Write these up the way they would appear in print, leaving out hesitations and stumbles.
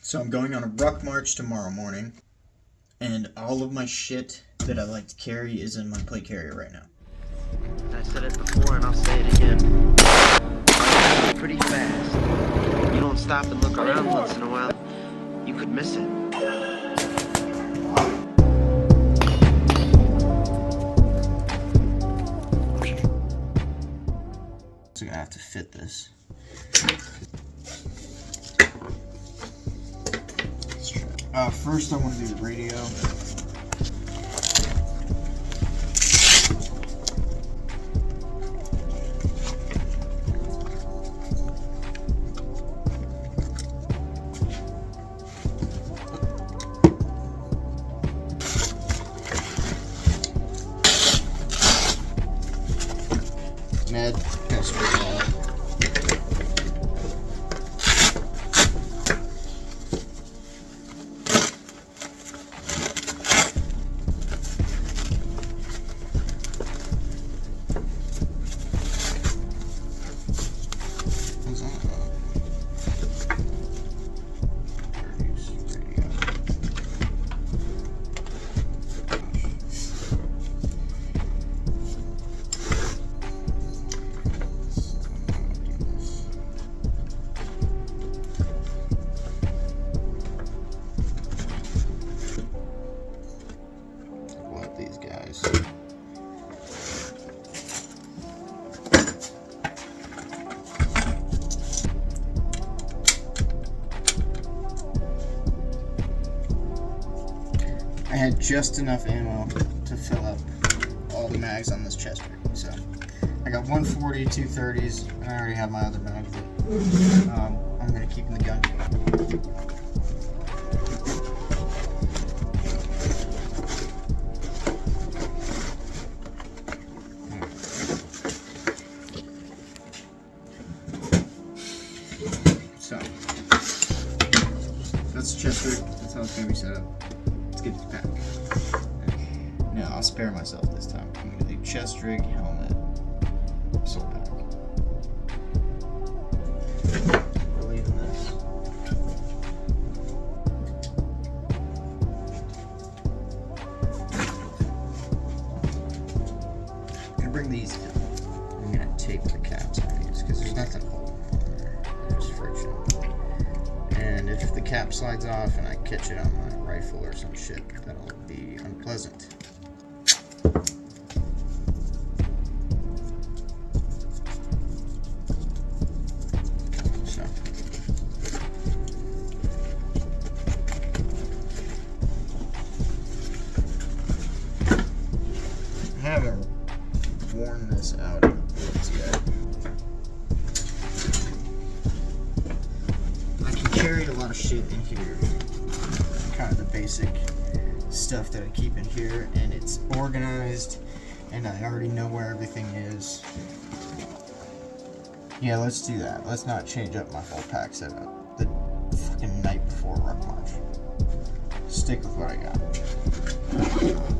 So I'm going on a Ruck march tomorrow morning, and all of my shit that I like to carry is in my plate carrier right now. I said it before and I'll say it again. Life is pretty fast. If you don't stop and look around once in a while, you could miss it. So I'm gonna have to fit this. First I want to do the radio. Med, kind of straight out. These guys. I had just enough ammo to fill up all the mags on this chest rig, so I got 140, 230s, and I already have my other mags that I'm going to keep in the gun. So, that's the chest rig, that's how it's going to be set up. Let's get to the pack. No, I'll spare myself this time. I'm going to do chest rig, helmet, soul pack. We're leaving this. I'm going to bring these in. I'm going to tape the caps on these because there's nothing holding them on there. There's friction. And if the cap slides off and I catch it on my rifle or some shit, that'll be unpleasant. So. I haven't worn this out in the woods yet. Carried a lot of shit in here, kind of the basic stuff that I keep in here, and it's organized and I already know where everything is. Yeah, let's do that. Let's not change up my whole pack setup the fucking night before Ruck March. Stick with what I got.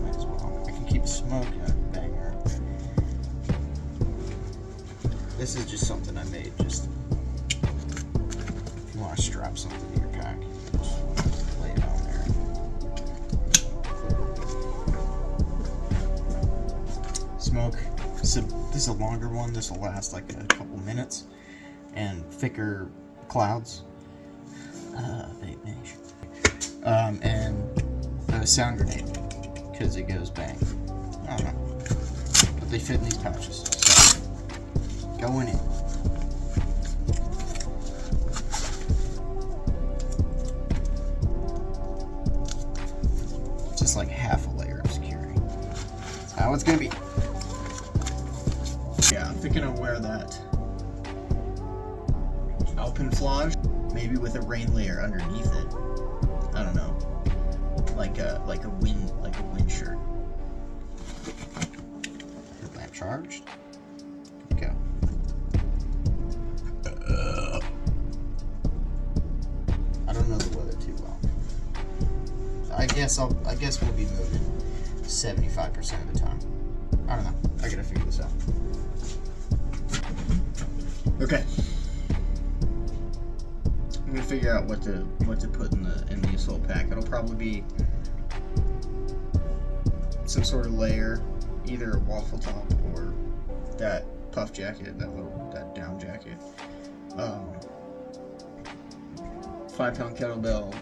Might as well. I can keep smoking a banger. This is just something I made just you want to strap something to your pack, just lay it on there. Smoke. This is a longer one. This will last like a couple minutes. And thicker clouds. And a sound grenade, because it goes bang. I don't know. But they fit in these pouches. So, going in. Just like half a layer of security. That's how it's gonna be. Yeah, I'm thinking I'll wear that alpenflage, maybe with a rain layer underneath it. I don't know, like a wind shirt. Headlamp charged. Go. I don't know the weather too well. I guess we'll be moving 75% of the time. I don't know. I gotta figure this out. Okay. I'm gonna figure out what to put in the assault pack. It'll probably be some sort of layer, either a waffle top or that puff jacket, that down jacket. 5-pound kettlebell,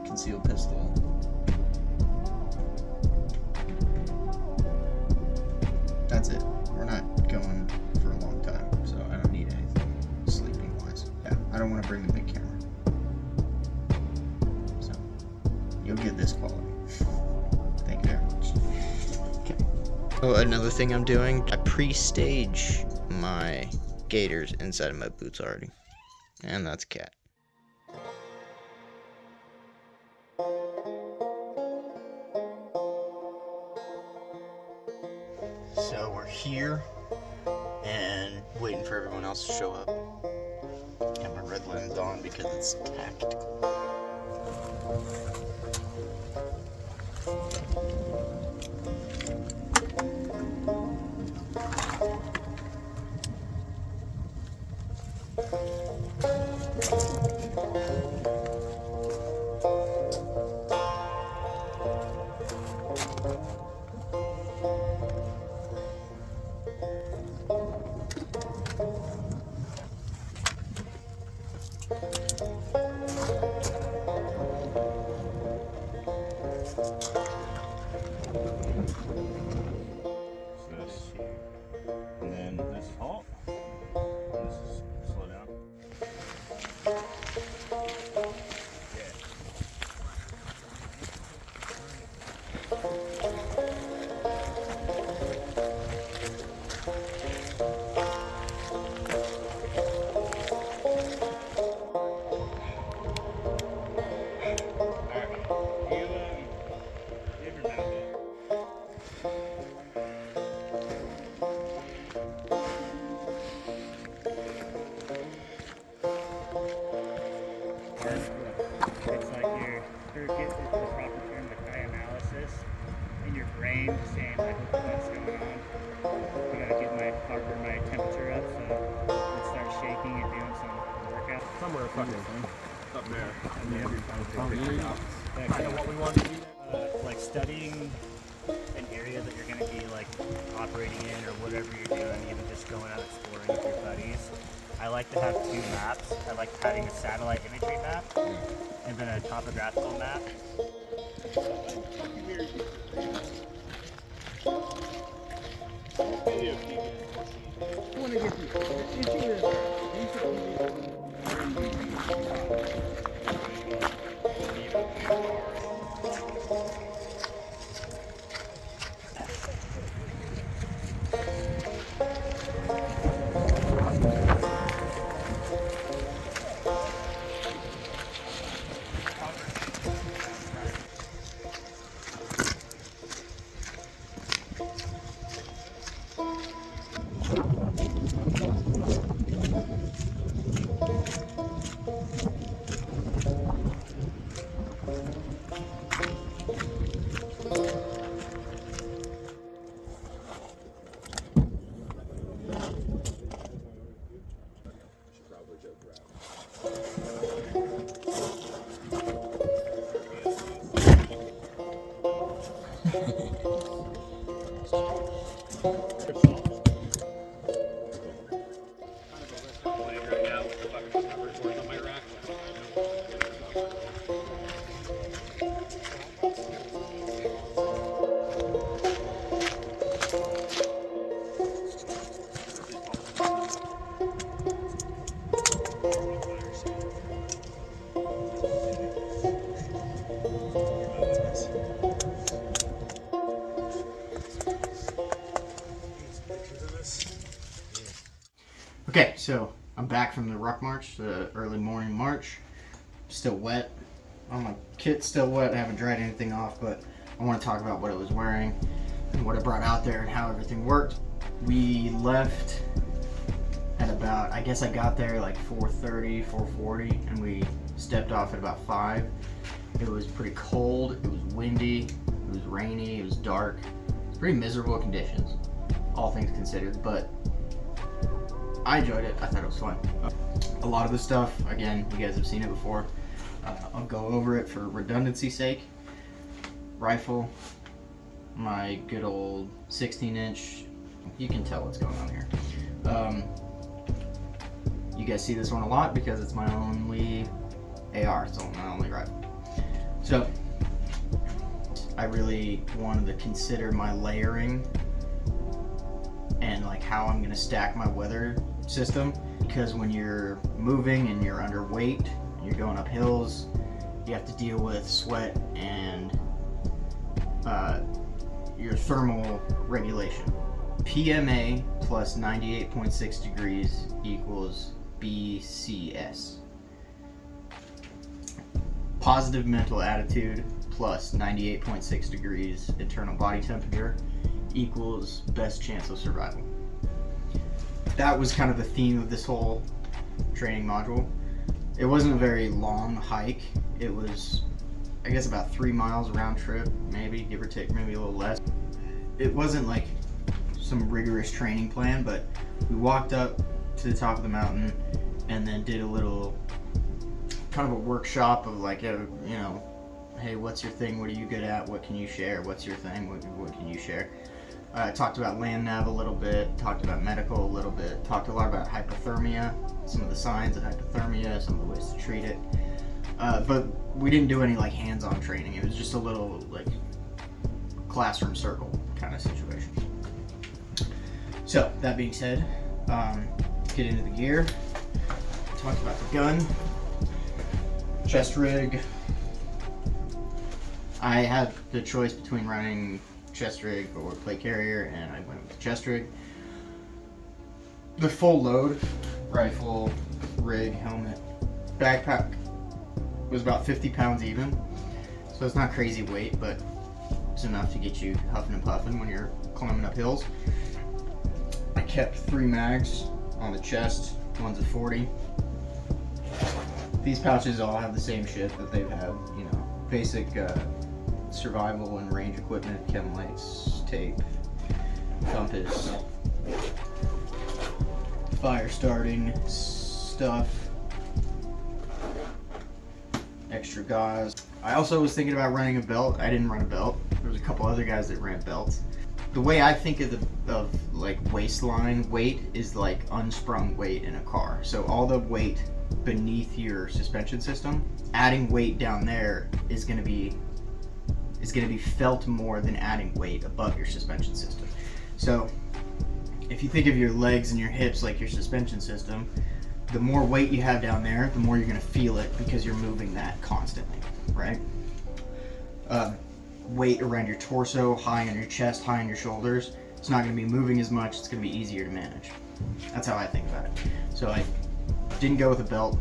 concealed pistol. That's it. We're not going for a long time, so I don't need anything sleeping wise. Yeah, I don't want to bring the big camera. So you'll get this quality. Thank you very much. Okay. Oh, another thing I'm doing, I pre-stage my gaiters inside of my boots already. And that's cat. So we're here and waiting for everyone else to show up. Got my red lens on because it's tactical. And then this is halt. This is slow down. It's like you're getting the proper term, the analysis in your brain, saying like what's going on. I gotta get my temperature up, so let's start shaking and doing some workout. Somewhere fucking up there. And then kind of what we want to do, like studying an area that you're gonna be like operating in or whatever you're doing, even just going out exploring with your buddies. I like to have two maps. I like having a satellite imagery map and then a topographical map. Okay, so I'm back from the Ruck march, the early morning march. Still wet. All my kit's still wet. I haven't dried anything off, but I want to talk about what I was wearing and what I brought out there and how everything worked. We left at about, I guess I got there like 4:30, 4:40, and we stepped off at about 5. It was pretty cold, it was windy, it was rainy, it was dark. It's pretty miserable conditions, all things considered, but I enjoyed it. I thought it was fun. A lot of the stuff, again, you guys have seen it before. I'll go over it for redundancy's sake. Rifle, my good old 16-inch. You can tell what's going on here. You guys see this one a lot because it's my only AR. It's my only rifle. So I really wanted to consider my layering and like how I'm gonna stack my weather system, because when you're moving and you're underweight and you're going up hills, you have to deal with sweat and your thermal regulation. PMA plus 98.6 degrees equals BCS. Positive mental attitude plus 98.6 degrees internal body temperature equals best chance of survival. That was kind of the theme of this whole training module. It wasn't a very long hike. It was, I guess, about 3 miles round trip, maybe, give or take, maybe a little less. It wasn't like some rigorous training plan, but we walked up to the top of the mountain and then did a little kind of a workshop of like, you know, hey, what's your thing? What are you good at? What can you share? What's your thing? What can you share? Talked about land nav a little bit, talked about medical a little bit, talked a lot about hypothermia, some of the signs of hypothermia, some of the ways to treat it. But we didn't do any like hands-on training. It was just a little like classroom circle kind of situation. So that being said, get into the gear. Talked about the gun, chest rig. I had the choice between running chest rig or plate carrier, and I went with the chest rig. The full load, rifle, rig, helmet, backpack was about 50 pounds even, so it's not crazy weight, but it's enough to get you huffing and puffing when you're climbing up hills. I kept 3 mags on the chest, one's a 40. These pouches all have the same shit that they've had, you know, basic survival and range equipment, chem lights, tape, compass, fire starting stuff, extra gauze. I also was thinking about running a belt. I didn't run a belt. There was a couple other guys that ran belts. The way I think of like waistline weight is like unsprung weight in a car. So all the weight beneath your suspension system, adding weight down there is going to be felt more than adding weight above your suspension system. So if you think of your legs and your hips like your suspension system, the more weight you have down there, the more you're going to feel it because you're moving that constantly, right? Weight around your torso, high on your chest, high on your shoulders, it's not going to be moving as much, it's going to be easier to manage. That's how I think about it. So I didn't go with a belt.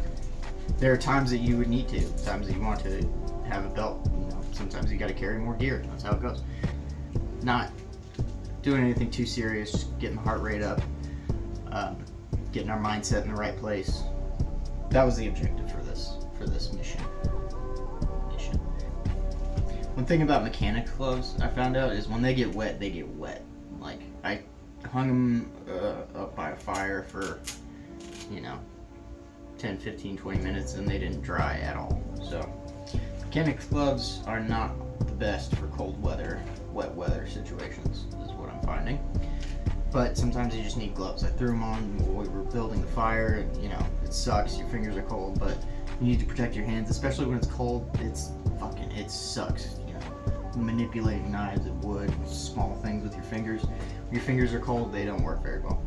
There are times that you would need to, times that you want to have a belt. You know, sometimes you got to carry more gear. That's how it goes. Not doing anything too serious, just getting the heart rate up, getting our mindset in the right place. That was the objective for this mission. One thing about mechanics gloves I found out is when they get wet, they get wet. Like, I hung them up by a fire for, you know, 10, 15, 20 minutes and they didn't dry at all. So mechanics gloves are not the best for cold weather, wet weather situations is what I'm finding. But sometimes you just need gloves. I threw them on when we were building the fire, and, you know, it sucks, your fingers are cold, but you need to protect your hands, especially when it's cold. It sucks, you know, manipulating knives and wood, small things with your fingers. When your fingers are cold, they don't work very well.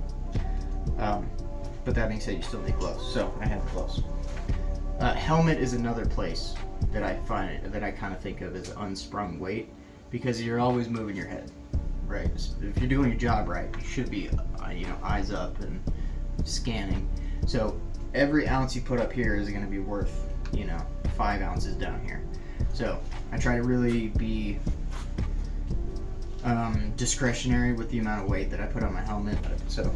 But that being said, you still need gloves, so I have the gloves. Helmet is another place that I kind of think of as unsprung weight, because you're always moving your head, right? If you're doing your job right, you should be, you know, eyes up and scanning. So every ounce you put up here is going to be worth, you know, 5 ounces down here. So I try to really be discretionary with the amount of weight that I put on my helmet. So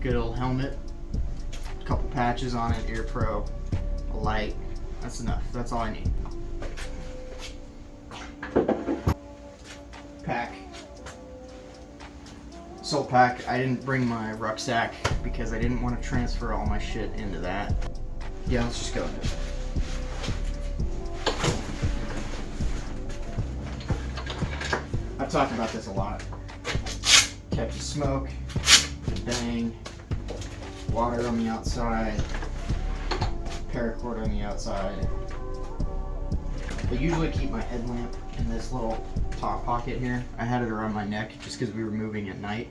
good old helmet, a couple patches on it, ear pro, a light. That's enough. That's all I need. Pack salt pack. I didn't bring my rucksack because I didn't want to transfer all my shit into that. Yeah, let's just go into it. I've talked about this a lot. Catch a smoke, bang, water on the outside, paracord on the outside. I usually keep my headlamp in this little top pocket here. I had it around my neck just because we were moving at night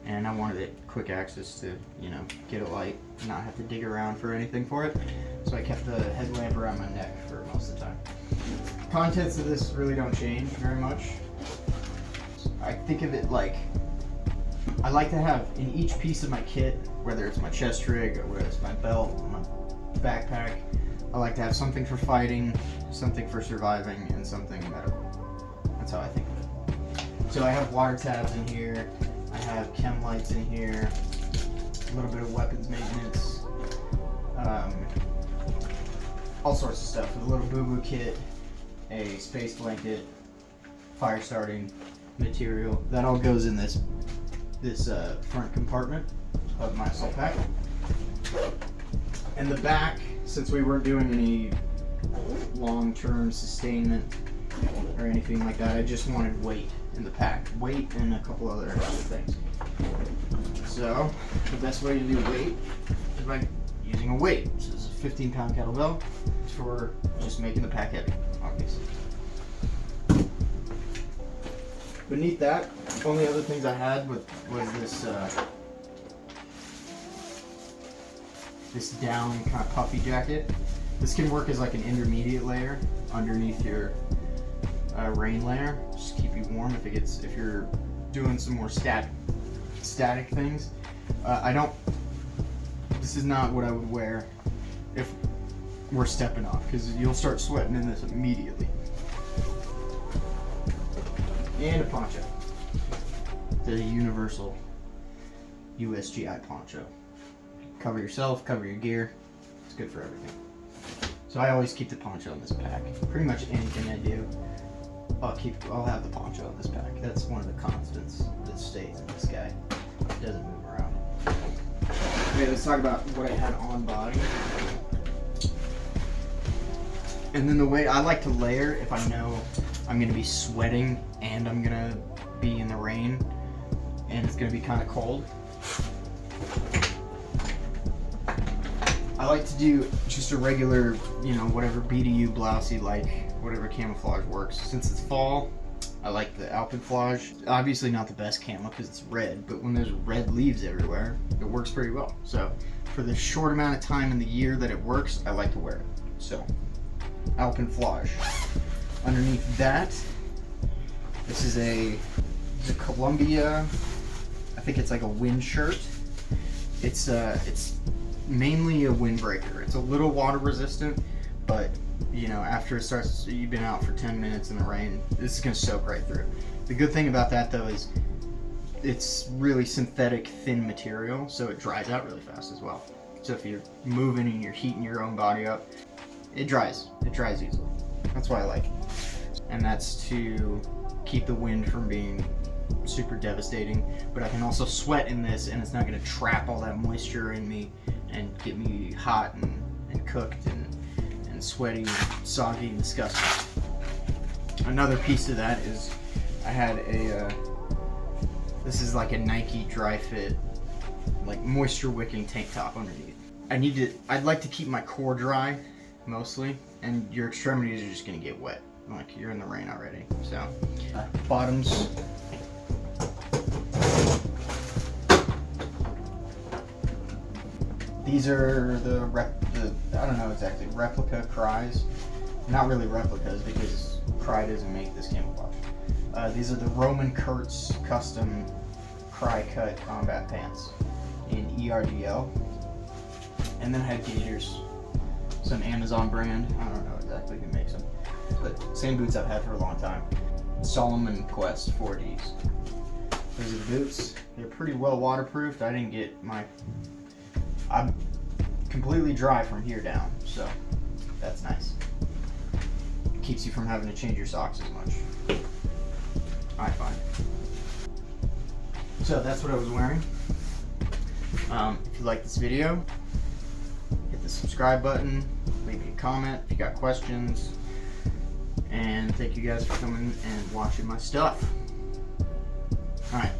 and I wanted it quick access to, you know, get a light and not have to dig around for anything for it. So I kept the headlamp around my neck for most of the time. Contents of this really don't change very much. I think of it like, I like to have in each piece of my kit, whether it's my chest rig or whether it's my belt, my backpack, I like to have something for fighting, something for surviving, and something medical. That's how I think of it. So I have water tabs in here, I have chem lights in here, a little bit of weapons maintenance, all sorts of stuff. A little boo-boo kit, a space blanket, fire starting material. That all goes in this front compartment of my assault pack. And the back, since we weren't doing any long-term sustainment or anything like that, I just wanted weight in the pack. Weight and a couple other things. So, the best way to do weight is by using a weight. This is a 15-pound kettlebell for just making the pack heavy, obviously. Beneath that, the only other things I had was this down kind of puffy jacket. This can work as like an intermediate layer underneath your rain layer. Just keep you warm if you're doing some more static things. This is not what I would wear if we're stepping off, because you'll start sweating in this immediately. And a poncho. The universal USGI poncho. Cover yourself, cover your gear. It's good for everything. So I always keep the poncho in this pack. Pretty much anything I do, I'll have the poncho in this pack. That's one of the constants that stays in this guy. It doesn't move around. Okay, let's talk about what I had on body. And then the way I like to layer, if I know I'm going to be sweating and I'm going to be in the rain and it's going to be kind of cold, I like to do just a regular, you know, whatever BDU blouse you like, whatever camouflage works. Since it's fall, I like the alpenflage. Obviously not the best camo because it's red, but when there's red leaves everywhere, it works pretty well. So for the short amount of time in the year that it works, I like to wear it. So alpenflage. Underneath that, this is a Columbia, I think it's like a wind shirt. It's mainly a windbreaker. It's a little water resistant, but you know, after it starts, you've been out for 10 minutes in the rain, this is gonna soak right through. The good thing about that though is it's really synthetic thin material, so it dries out really fast as well. So if you're moving and you're heating your own body up, it dries easily. That's why I like it. And that's to keep the wind from being super devastating, but I can also sweat in this and it's not going to trap all that moisture in me and get me hot and cooked and sweaty and soggy and disgusting. Another piece of that is I had this is like a Nike dry fit, like moisture wicking tank top underneath. I'd like to keep my core dry mostly, and your extremities are just going to get wet. Like you're in the rain already. So bottoms. These are the I don't know exactly, replica Cries. Not really replicas because Cry doesn't make this camouflage. These are the Roman Kurtz custom Cry cut combat pants in ERDL. And then I had gaiters, some Amazon brand. I don't know exactly who makes them, but same boots I've had for a long time. Solomon Quest 4Ds. Those are the boots. They're pretty well waterproofed. I'm completely dry from here down, so that's nice. Keeps you from having to change your socks as much, I find. So that's what I was wearing. If you like this video, hit the subscribe button, leave me a comment if you got questions, and thank you guys for coming and watching my stuff. Alright.